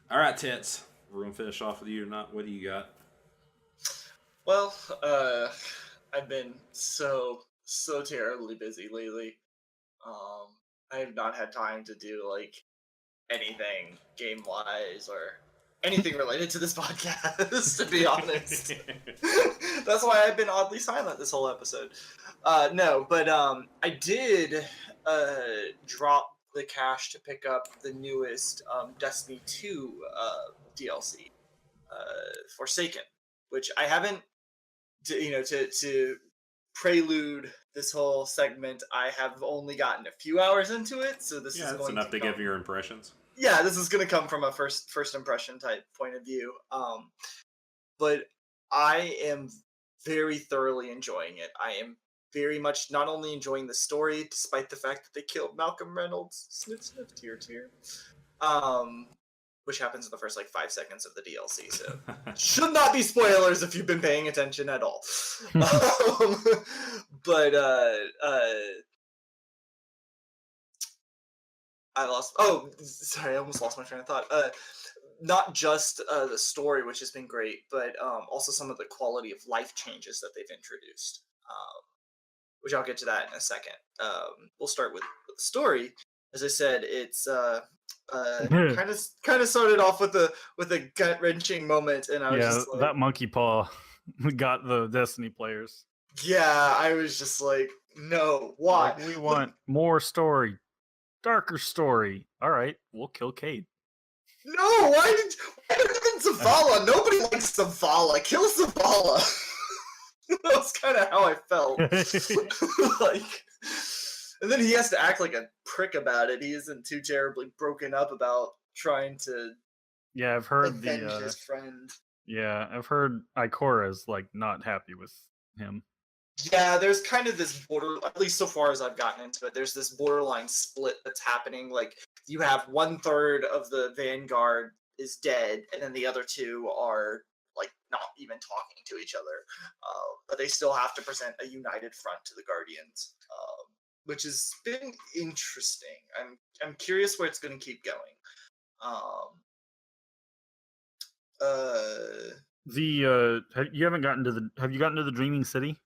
All right, Tits. We're gonna finish off with you or not. What do you got? Well, I've been so terribly busy lately. Um, I have not had time to do like anything game wise or anything related to this podcast. To be honest, that's why I've been oddly silent this whole episode. No, but I did drop the cash to pick up the newest Destiny 2 DLC, Forsaken, which I haven't to prelude this whole segment, I have only gotten a few hours into it, so this Yeah, is that's going enough to to come. give your impressions. Yeah, this is going to come from a first impression type point of view. But I am very thoroughly enjoying it. I am very much not only enjoying the story, despite the fact that they killed Malcolm Reynolds, sniff sniff, tear tear. Um, which happens in the first like 5 seconds of the DLC. So should not be spoilers if you've been paying attention at all. um, but I lost. Oh, sorry, I almost lost my train of thought. Not just the story, which has been great, but also some of the quality of life changes that they've introduced. Which I'll get to that in a second. We'll start with the story. As I said, it's kind of started off with a gut wrenching moment, and I was Yeah, just like, that monkey paw got the Destiny players. yeah, I was just like, no, why? Like, we want more story, darker story. All right, we'll kill Cade. No, why did Zavala? Nobody likes Zavala. Kill Zavala. That was kind of how I felt. Like, and then he has to act like a prick about it. He isn't too terribly broken up about trying to Yeah, I've heard avenge his friend. Yeah, I've heard Ikora's like not happy with him. Yeah, there's kind of this border, at least so far as I've gotten into it, there's this borderline split that's happening. Like, you have 1/3 of the Vanguard is dead, and then the other two are, like, not even talking to each other. But they still have to present a united front to the Guardians, which has been interesting. I'm curious where it's going to keep going. You haven't gotten to the have you gotten to the Dreaming City?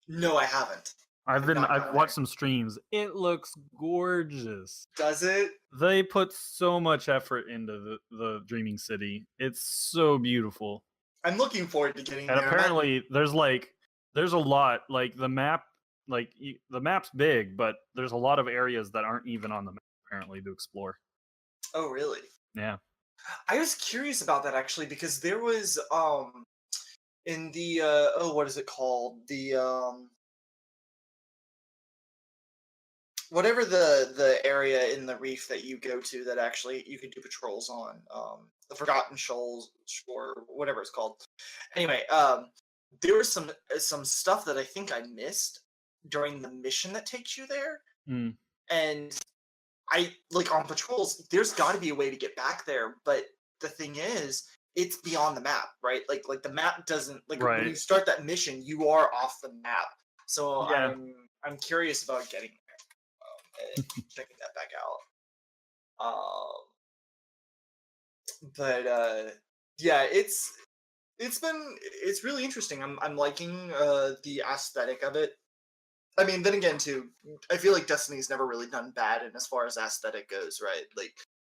No, I haven't. I've watched some streams. It looks gorgeous. Does it? They put so much effort into the Dreaming City. It's so beautiful. I'm looking forward to getting and there. Apparently, there's a lot. Like the map, the map's big, but there's a lot of areas that aren't even on the map apparently to explore. Oh, really? Yeah. I was curious about that actually because there was in the what is it called? The whatever the area in the reef that you go to that actually you can do patrols on, the Forgotten Shoals or whatever it's called. Anyway, there was some stuff that I think I missed during the mission that takes you there. And I like on patrols, there's got to be a way to get back there, but the thing is, it's beyond the map, right? Like the map doesn't when you start that mission, you are off the map. So yeah. I'm curious about getting there and checking that back out. But yeah, it's really interesting. I'm liking the aesthetic of it. I mean, then again, too, I feel like Destiny's never really done bad in as far as aesthetic goes, right?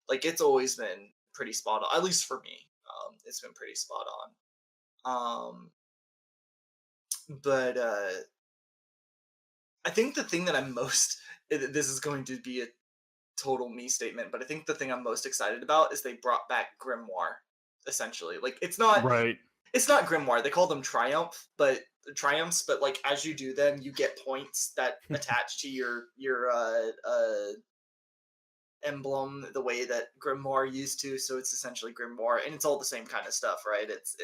Like it's always been pretty spot on, at least for me. It's been pretty spot on. But I think the thing that I'm most this is going to be a total me statement, but I think the thing I'm most excited about is they brought back Grimoire, essentially. Like it's not Grimoire. They call them triumphs, but like as you do them, you get points that attach to your emblem the way that Grimoire used to. So it's essentially Grimoire, and it's all the same kind of stuff, right? It's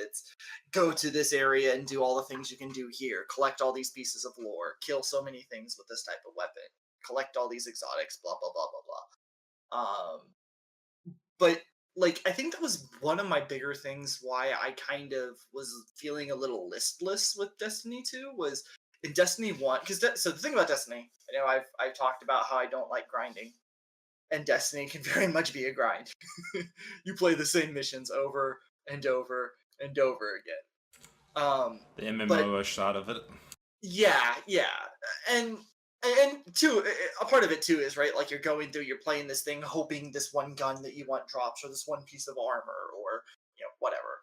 go to this area and do all the things you can do here, collect all these pieces of lore, kill so many things with this type of weapon, collect all these exotics, blah blah blah blah blah. But like I think that was one of my bigger things why I kind of was feeling a little listless with Destiny 2 was in Destiny 1, because so the thing about Destiny, I've talked about how I don't like grinding, and Destiny can very much be a grind. You play the same missions over and over and over again. The But MMO shot of it. yeah, and too, a part of it too is right. Like you're going through, you're playing this thing, hoping this one gun that you want drops, or this one piece of armor, or whatever.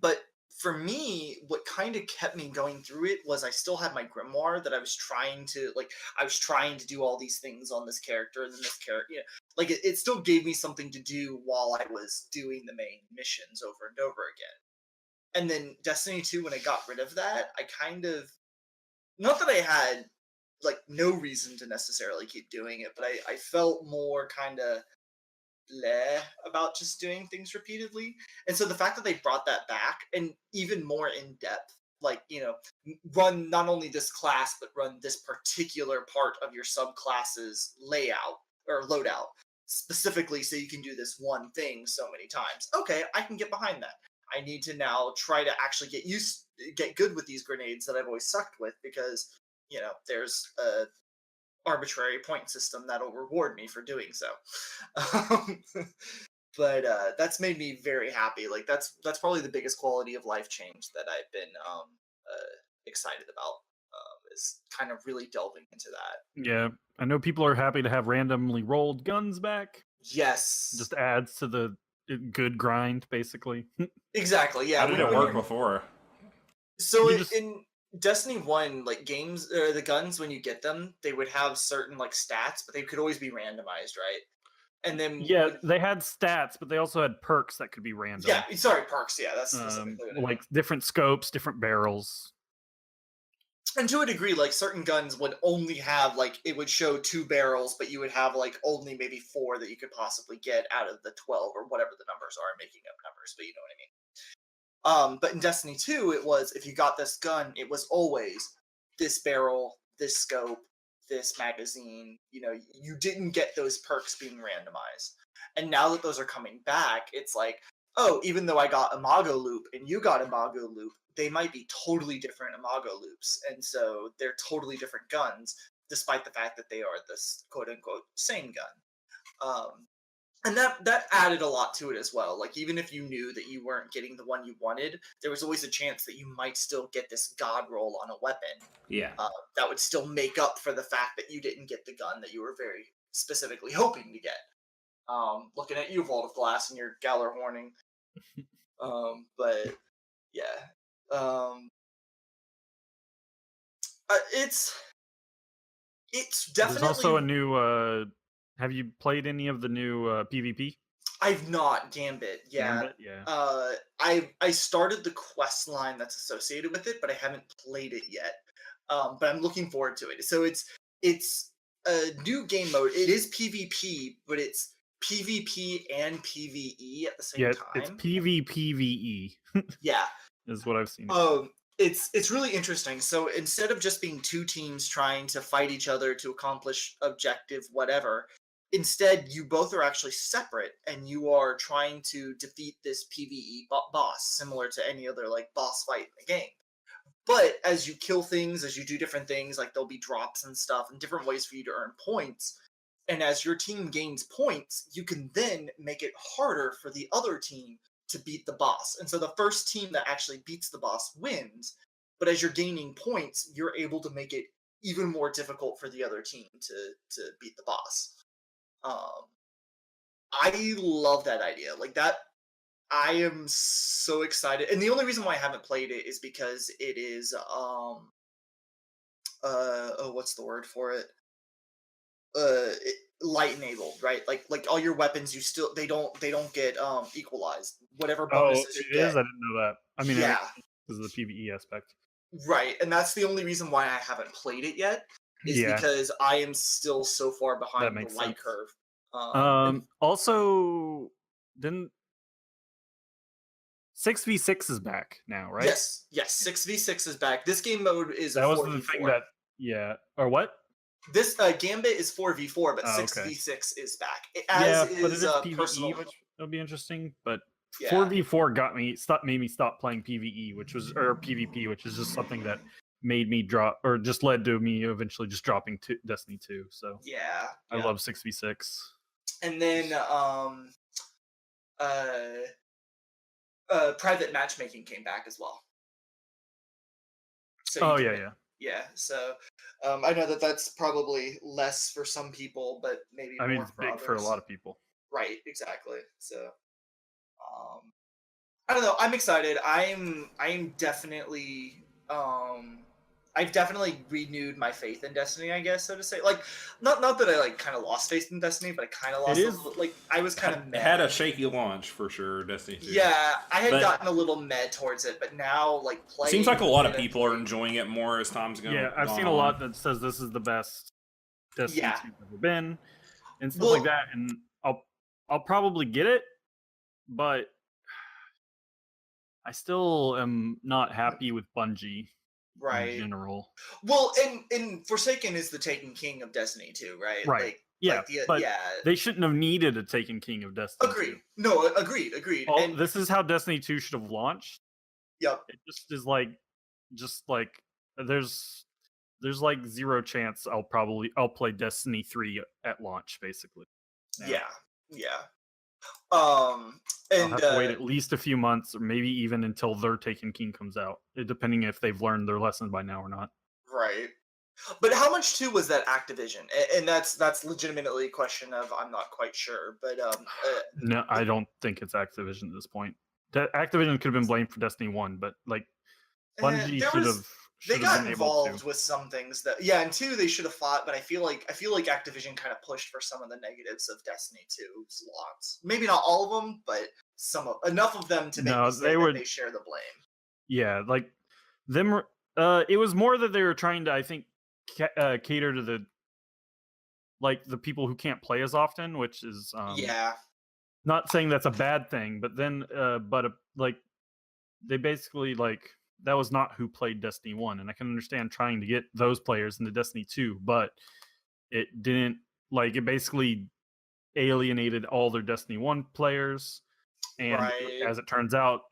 But for me, what kind of kept me going through it was I still had my grimoire that I was trying to I was trying to do all these things on this character and then this character. Like it still gave me something to do while I was doing the main missions over and over again. And then Destiny 2, when I got rid of that, I kind of, not that I had like no reason to necessarily keep doing it, but I felt more kind of bleh about just doing things repeatedly. And so the fact that they brought that back and even more in depth, like, run not only this class, but run this particular part of your subclass's layout or loadout specifically so you can do this one thing so many times. Okay, I can get behind that. I need to now try to actually get good with these grenades that I've always sucked with because, there's a arbitrary point system that'll reward me for doing so. But that's made me very happy. Like that's probably the biggest quality of life change that I've been excited about. Is kind of really delving into that. Yeah, I know people are happy to have randomly rolled guns back. Yes, Just adds to the good grind, basically. exactly. Yeah. How did it work before? So in Destiny 1, like games or the guns, when you get them, they would have certain like stats, but they could always be randomized, right? And then they had stats, but they also had perks that could be random. Yeah, sorry, perks. Yeah, that's specifically what like different scopes, different barrels. And to a degree, like certain guns would only have like it would show 2 barrels, but you would have like only maybe 4 that you could possibly get out of the 12 or whatever the numbers are. I'm making up numbers, but you know what I mean. But in Destiny 2, it was if you got this gun, it was always this barrel, this scope, this magazine. You didn't get those perks being randomized. And now that those are coming back, it's like, oh, even though I got Imago Loop and you got Imago Loop, they might be totally different Imago Loops. And so they're totally different guns, despite the fact that they are this quote-unquote same gun. And that added a lot to it as well. Like, even if you knew that you weren't getting the one you wanted, there was always a chance that you might still get this god roll on a weapon. Yeah. That would still make up for the fact that you didn't get the gun that you were very specifically hoping to get. Looking at you, Vault of Glass, and your Galar Horning. But, yeah. It's definitely... There's also a new... have you played any of the new PvP? I've not. Gambit, yeah. Gambit, yeah. I started the quest line that's associated with it, but I haven't played it yet. But I'm looking forward to it. So it's a new game mode. It is PvP, but it's PvP and PvE at the same time. Yeah, it's PvPvE. Yeah. Is what I've seen. It's really interesting. So instead of just being 2 teams trying to fight each other to accomplish objective whatever, instead you both are actually separate and you are trying to defeat this PvE boss, similar to any other like boss fight in the game. But as you kill things, as you do different things, like there'll be drops and stuff and different ways for you to earn points. And as your team gains points, you can then make it harder for the other team to beat the boss. And so the first team that actually beats the boss wins. But as you're gaining points, you're able to make it even more difficult for the other team to beat the boss. I love that idea. Like that, I am so excited. And the only reason why I haven't played it is because it is what's the word for it? Light enabled, right? Like all your weapons, they don't get equalized. Whatever bonuses you get. I didn't know that. I mean, yeah, because of the PvE aspect. Right, and that's the only reason why I haven't played it yet. Is because I am still so far behind the light curve. Also, didn't 6v6 is back now, right? Yes, 6v6 is back. This game mode is that was 4v4. The thing that or what? This Gambit is 4v4, but 6v6 is back. But it is PvE, which will be interesting. But 4v4 made me stop playing PvE, or PvP, which is just something that made me drop, or just led to me eventually just dropping to Destiny 2. So Yeah. I love 6v6. And then private matchmaking came back as well. So Oh you yeah, can, yeah. So I know that that's probably less for some people, but maybe I mean more it's for big others. for a lot of people. Right, exactly. So I don't know. I'm excited. I'm definitely I've definitely renewed my faith in Destiny, I guess, so to say. Like, not that I like kind of lost faith in Destiny, but I kind of lost. It is Like, I was kind of It meh. had a shaky launch for sure, Destiny 2. Yeah, I had But- gotten a little meh towards it, but now like It playing. seems like a lot of it, people are enjoying it more as time's going. Yeah, I've seen a lot that says this is the best Destiny Yeah. 2's ever been, and stuff Well- like that. And I'll probably get it, but I still am not happy with Bungie Right. in general. Well, and Forsaken is the Taken King of Destiny 2, right? Right. Like, Yeah, but yeah. they shouldn't have needed a Taken King of Destiny 2. Agreed. No, agreed. And This is how Destiny 2 should have launched. yep. It just is like there's like zero chance I'll play Destiny 3 at launch, basically. Yeah. I'll And have to wait at least a few months, or maybe even until their Taken King comes out, depending if they've learned their lesson by now or not. right. But how much too was that Activision? And that's legitimately a question of I'm not quite sure. But No, I don't think it's Activision at this point. Activision could have been blamed for Destiny 1, but like Bungie there should was- have. they got been able involved to. with some things that and 2 they should have fought, but I feel like Activision kind of pushed for some of the negatives of Destiny 2's lots. Maybe not all of them, but enough of them to make No, me say they that would- they share the blame. Yeah, like them. It was more that they were trying to, I think, cater to the people who can't play as often, which is Yeah. not saying that's a bad thing, but then they basically that was not who played Destiny 1, and I can understand trying to get those players into Destiny 2, but it didn't, it basically alienated all their Destiny 1 players, and Right. as it turns out,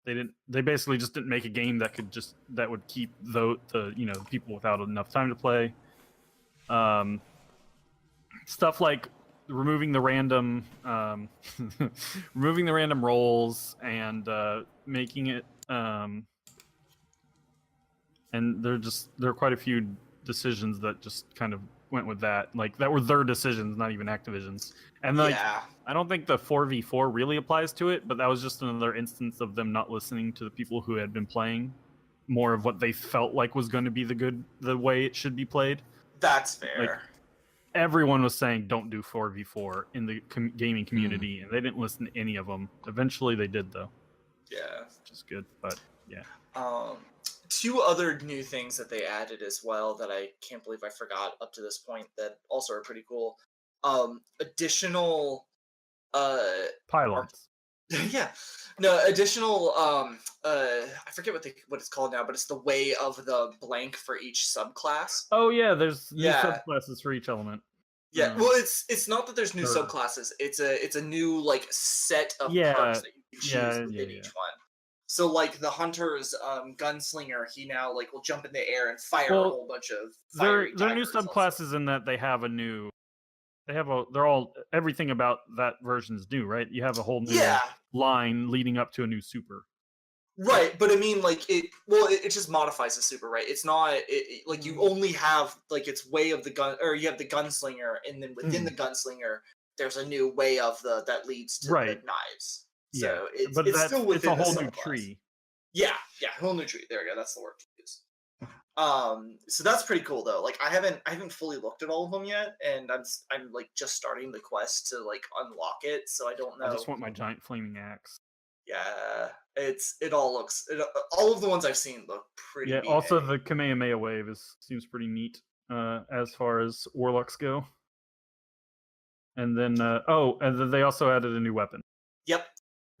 they basically just didn't make a game that would keep the people without enough time to play. Stuff like removing the random roles and making it and there are quite a few decisions that just kind of went with that, that were their decisions, not even Activision's. And Yeah. I don't think the 4v4 really applies to it, but that was just another instance of them not listening to the people who had been playing more of what they felt like was going to be the way it should be played. That's fair. Everyone was saying don't do 4v4 in the gaming community, and they didn't listen to any of them. Eventually they did, though. Yeah. Which is good, but yeah. 2 other new things that they added as well that I can't believe I forgot up to this point that also are pretty cool. Additional Pylons. yeah. No, additional I forget what it's called now, but it's the way of the blank for each subclass. Oh yeah, there's new Yeah. subclasses for each element. Yeah, well it's not that there's new Sure. subclasses. It's a new set of Yeah, perks that you can choose yeah, within yeah. each one. So the hunter's gunslinger, he now will jump in the air and fire a Well, whole bunch of They're fiery new daggers also. subclasses in that they're all everything about that version's new, right? You have a whole new Yeah. line leading up to a new super. Right, but I mean, it just modifies the super, right? It's not, you only have, its way of the gun, or you have the gunslinger, and then within the gunslinger, there's a new way of that leads to Right. the knives. Yeah, So it's but still it's within a whole the new subclass. tree. Yeah, whole new tree. There we go. That's the word to use. So that's pretty cool though. I haven't fully looked at all of them yet, and I'm just starting the quest to unlock it. So I don't know. I just want my giant flaming axe. Yeah, all of the ones I've seen look pretty. Yeah. neat. Also, the Kamehameha wave seems pretty neat as far as warlocks go. And then and then they also added a new weapon. Yep,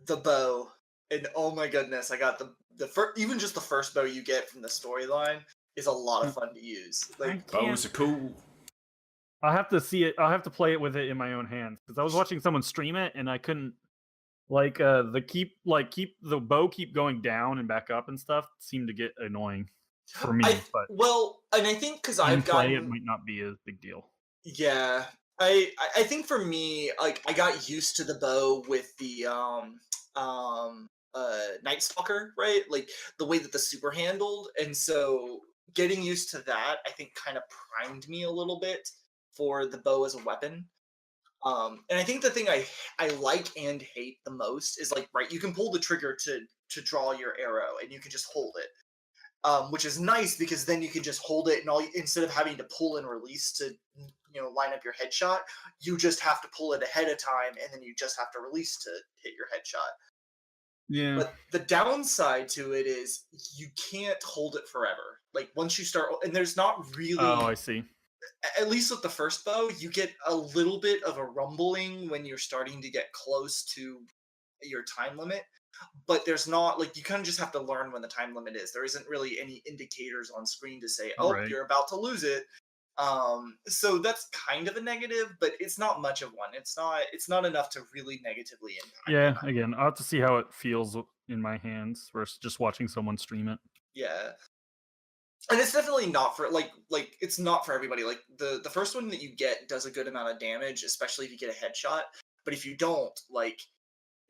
the bow, and oh my goodness, I got the first, even just the first bow you get from the storyline is a lot of fun to use. Bows are cool. I'll have to see it. I'll have to play it with it in my own hands, because I was watching someone stream it and I couldn't the bow keep going down and back up and stuff seemed to get annoying. for me. But and I think because in I've play, it gotten might not be a big deal. yeah, I think for me, like I got used to the bow with the Night Stalker, right? Like the way that the super handled, and so getting used to that, I think, kind of primed me a little bit for the bow as a weapon. And I think the thing I like and hate the most is like, right, you can pull the trigger to draw your arrow, and you can just hold it, which is nice because then you can just hold it, and instead of having to pull and release to line up your headshot, you just have to pull it ahead of time, and then you just have to release to hit your headshot. Yeah. But the downside to it is you can't hold it forever. Like once you start, and there's not really. Oh, I see. At least with the first bow, you get a little bit of a rumbling when you're starting to get close to your time limit, but there's not, like, you kind of just have to learn when the time limit is. There isn't really any indicators on screen to say, oh, Right. you're about to lose it. So that's kind of a negative, but it's not much of one. It's not enough to really negatively impact. Yeah, again, I'll have to see how it feels in my hands versus just watching someone stream it. Yeah. And it's definitely not for like it's not for everybody. Like the first one that you get does a good amount of damage, especially if you get a headshot. But if you don't, like,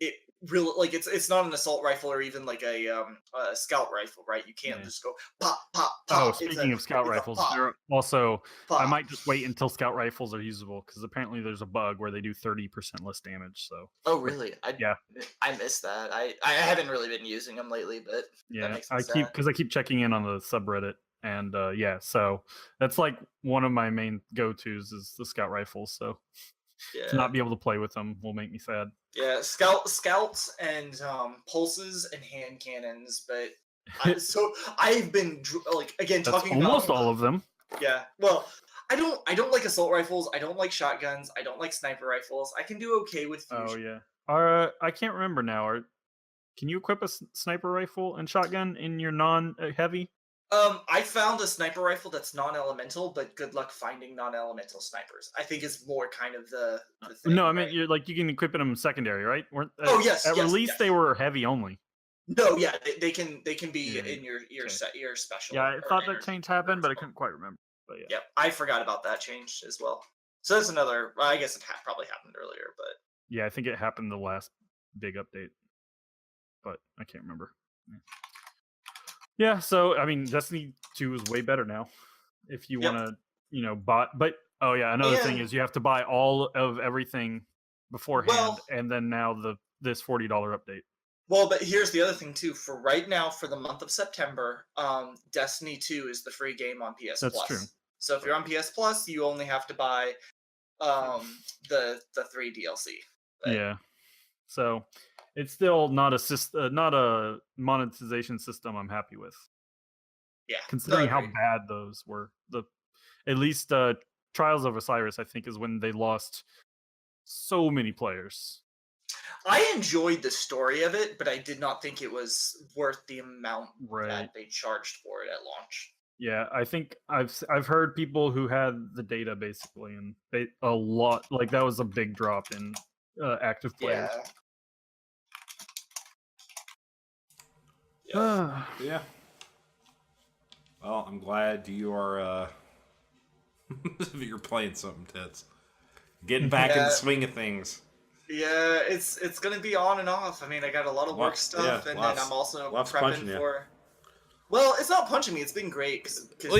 it really, like, it's not an assault rifle or even like a scout rifle, right? You can't Yeah. just go pop pop Oh, pop. speaking of scout rifles, pop, there also I pop. might just wait until scout rifles are usable because apparently there's a bug where they do 30% less damage. So Oh really? yeah, I missed that. I haven't really been using them lately, but that yeah, makes me I sad. keep checking in on the subreddit, and yeah, so that's like one of my main go-tos is the scout rifles. So Yeah. to not be able to play with them will make me sad. Yeah, scouts and pulses and hand cannons, but so I've been like, again, That's talking almost about all of them. yeah. Well, I don't like assault rifles. I don't like shotguns. I don't like sniper rifles. I can do okay with fusion. Oh yeah. I can't remember now. Can you equip a sniper rifle and shotgun in your non-heavy? I found a sniper rifle that's non-elemental, but good luck finding non-elemental snipers. I think is more kind of the thing. No, I right? mean you can equip them secondary, right? Oh yes. At yes, release yes. they were heavy only. No, yeah, they can be Yeah, in your special. Yeah, I or thought that energy change happened, but I as well. couldn't quite remember. But yeah. Yep, I forgot about that change as well. So that's another. Well, I guess it probably happened earlier, but Yeah, I think it happened the last big update, but I can't remember. Yeah, so I mean, Destiny 2 is way better now. If you Yep. want to, buy. But oh yeah, another thing And- is you have to buy all of everything beforehand, Well- and then now this $40 update. well, but here's the other thing too. For right now, for the month of September, Destiny 2 is the free game on PS That's Plus. true. So if you're on PS Plus, you only have to buy the 3 DLC. But- Yeah. So it's still not a monetization system I'm happy with. Yeah. Considering no, how agreed. bad those were. At least Trials of Osiris, I think, is when they lost so many players. I enjoyed the story of it, but I did not think it was worth the amount Right. that they charged for it at launch. Yeah, I think I've heard people who had the data basically, and a lot, like, that was a big drop in active players. Yeah. Yeah. Well, I'm glad you are you're playing something, Tits. Getting back in the swing of things. Yeah, it's gonna be on and off. I mean, I got a lot of work stuff, and then I'm also prepping for. Well, it's not punching me. It's been great. Cause well,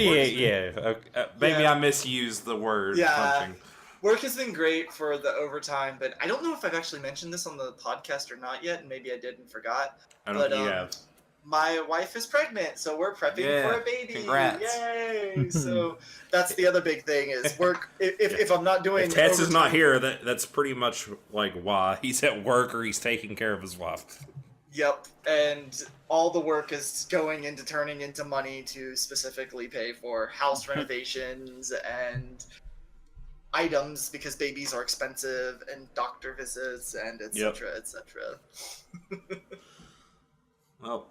maybe I misused the word punching. Work has been great for the overtime, but I don't know if I've actually mentioned this on the podcast or not yet, and maybe I did and forgot. I don't think you have. My wife is pregnant, so we're prepping for a baby. Congrats. Yay! So that's the other big thing is work. If I'm not doing, if Tets is not here, that's pretty much like why he's at work or he's taking care of his wife. Yep, and all the work is going into turning into money to specifically pay for house renovations and items because babies are expensive and doctor visits and etc. etc. Well.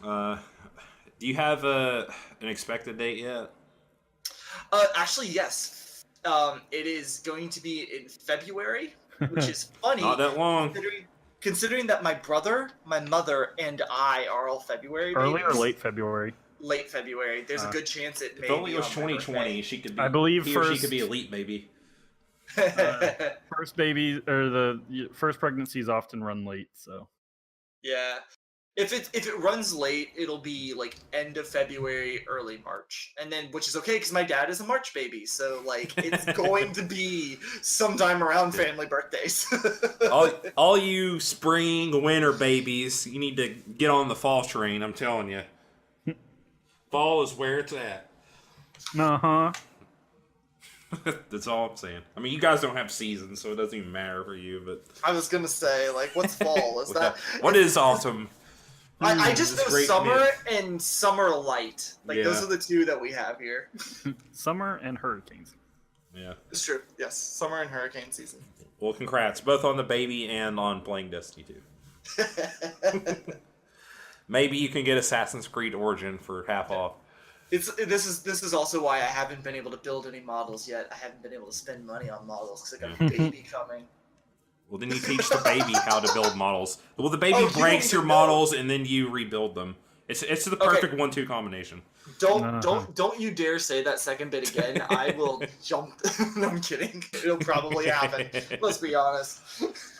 Do you have an expected date yet? Actually, yes. It is going to be in February, which is funny. Not that long. Considering that my brother, my mother, and I are all February Early babies. or late February? late February. There's a good chance it may If only be it was on my 2020, she could be. I believe he or she first- could be elite, baby. First baby or the first pregnancies often run late, so Yeah. If it runs late, it'll be like end of February, early March, and then which is okay because my dad is a March baby, so like it's going to be sometime around family birthdays. all you spring, winter babies, you need to get on the fall train. I'm telling you, fall is where it's at. That's all I'm saying. I mean, you guys don't have seasons, so it doesn't even matter for you. But I was gonna say, like, what's fall? Is that what is autumn? I just know great summer mid. and summer light. Like Yeah. those are the two that we have here. summer and hurricanes. Yeah. It's true. Yes, summer and hurricane season. Well, congrats, both on the baby and on playing Destiny 2. Maybe you can get Assassin's Creed Origin for half off. This is also why I haven't been able to build any models yet. I haven't been able to spend money on models because I got a baby coming. Well, then you teach the baby how to build models. Well, the baby Oh, you breaks don't your even models, and then you rebuild them. It's the perfect 1-2 combination. Don't you dare say that second bit again. I will jump. No, I'm kidding. It'll probably happen. Let's be honest.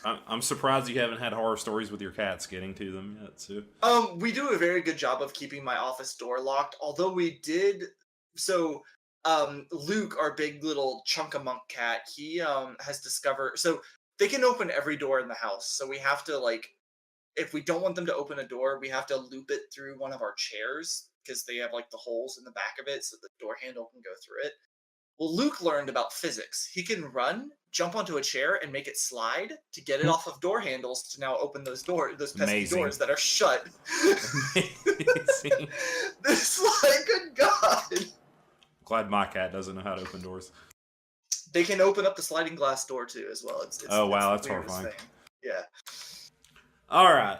I'm surprised you haven't had horror stories with your cats getting to them yet, too. We do a very good job of keeping my office door locked. Although we did, Luke, our big little chunk-a-monk cat, he has discovered. So they can open every door in the house. So we have to if we don't want them to open a door, we have to loop it through one of our chairs because they have the holes in the back of it, so the door handle can go through it. Well, Luke learned about physics. He can run, jump onto a chair, and make it slide to get it off of door handles to now open those pesky Amazing. doors that are shut. Amazing. This good God. Glad my cat doesn't know how to open doors. They can open up the sliding glass door too, as well. Oh, wow, it's that's the weirdest horrifying. thing. Yeah. All right.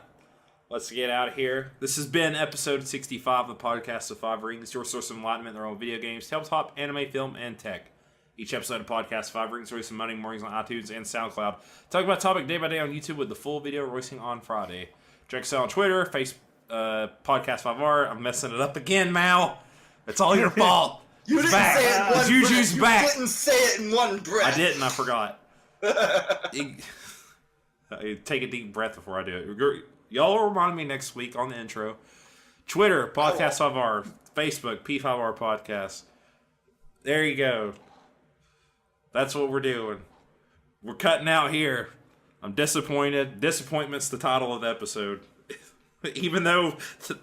Let's get out of here. This has been episode 65 of the podcast of Five Rings, your source of enlightenment in their own video games, tabletop, anime, film, and tech. Each episode of podcast Five Rings released Monday mornings on iTunes and SoundCloud. Talk about topic day by day on YouTube with the full video releasing on Friday. Check us out on Twitter, podcast 5R. I'm messing it up again, Mal. It's all your fault. You It's didn't back. say it in one Juju's breath. back. You didn't say it in one breath. I didn't. I forgot. Take a deep breath before I do it. Y'all will remind me next week on the intro. Twitter, Podcast 5R. Facebook, P5R Podcast. There you go. That's what we're doing. We're cutting out here. I'm disappointed. Disappointment's the title of the episode. Even though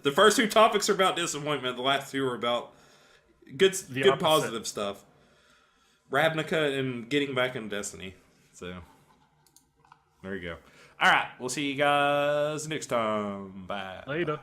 the first two topics are about disappointment, the last two are about good positive stuff. Ravnica and getting back in Destiny. So, there you go. All right, we'll see you guys next time. Bye. Later.